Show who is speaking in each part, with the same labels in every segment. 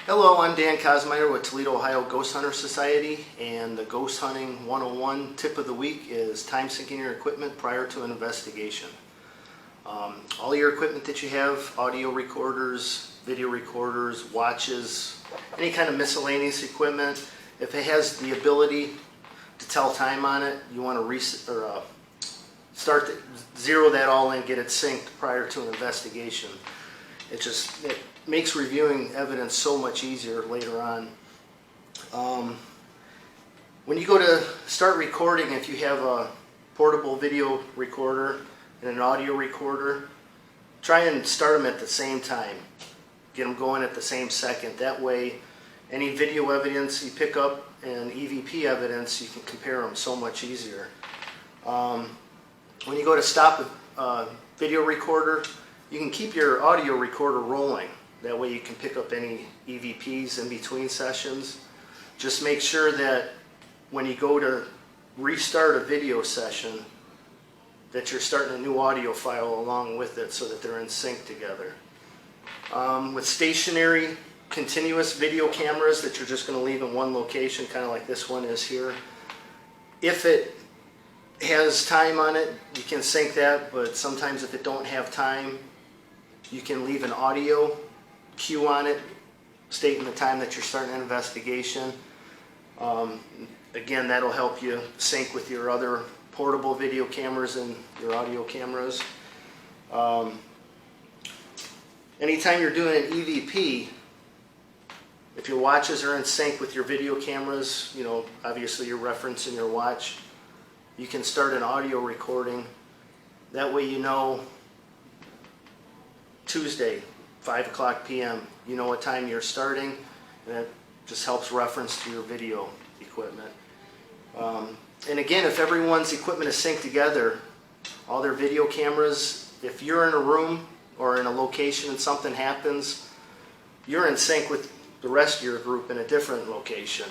Speaker 1: Hello, I'm Dan Kosmeyer with Toledo, Ohio Ghost Hunter Society, and the Ghost Hunting 101 tip of the week is time syncing your equipment prior to an investigation. All your equipment that you have, audio recorders, video recorders, watches, any kind of miscellaneous equipment, if it has the ability to tell time on it, you want to zero that all in, get it synced prior to an investigation. It makes reviewing evidence so much easier later on. When you go to start recording, if you have a portable video recorder and an audio recorder, try and start them at the same time. Get them going at the same second. That way, any video evidence you pick up and EVP evidence, you can compare them so much easier. When you go to stop a video recorder, you can keep your audio recorder rolling. That way you can pick up any EVPs in between sessions. Just make sure that when you go to restart a video session, that you're starting a new audio file along with it so that they're in sync together. With stationary continuous video cameras that you're just going to leave in one location, kind of like this one is here, if it has time on it, you can sync that, but sometimes if it don't have time, you can leave an audio cue on it stating the time that you're starting an investigation. Again, that'll help you sync with your other portable video cameras and your audio cameras. Anytime you're doing an EVP, if your watches are in sync with your video cameras, obviously you're referencing your watch, you can start an audio recording. That way you know Tuesday, 5 o'clock p.m. You know what time you're starting, and that just helps reference to your video equipment. And again, if everyone's equipment is synced together, all their video cameras, if you're in a room or in a location and something happens, you're in sync with the rest of your group in a different location.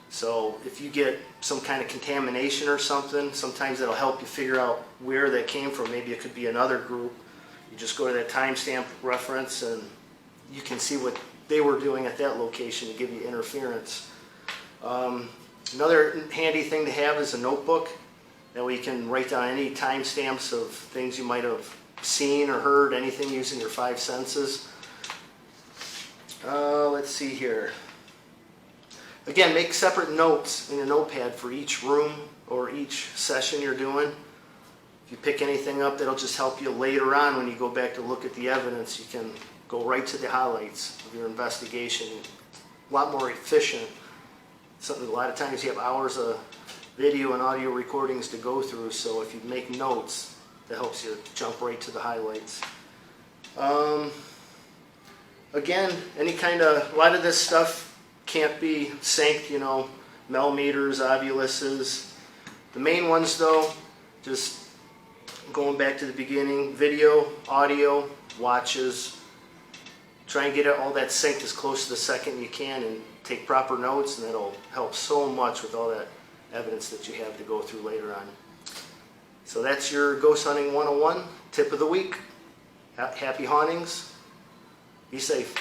Speaker 1: So if you get some kind of contamination or something, sometimes it'll help you figure out where that came from. Maybe it could be another group. You just go to that timestamp reference and you can see what they were doing at that location to give you interference. Another handy thing to have is a notebook. That way you can write down any timestamps of things you might have seen or heard, anything using your five senses. Let's see here. Again, make separate notes in your notepad for each room or each session you're doing. If you pick anything up, that'll just help you later on when you go back to look at the evidence. You can go right to the highlights of your investigation. A lot more efficient. A lot of times you have hours of video and audio recordings to go through, so if you make notes, that helps you jump right to the highlights. Again, a lot of this stuff can't be synced, millimeters, ovuluses. The main ones though, just going back to the beginning, video, audio, watches. Try and get all that synced as close to the second you can and take proper notes, and that'll help so much with all that evidence that you have to go through later on. So that's your Ghost Hunting 101 tip of the week. Happy hauntings. Be safe.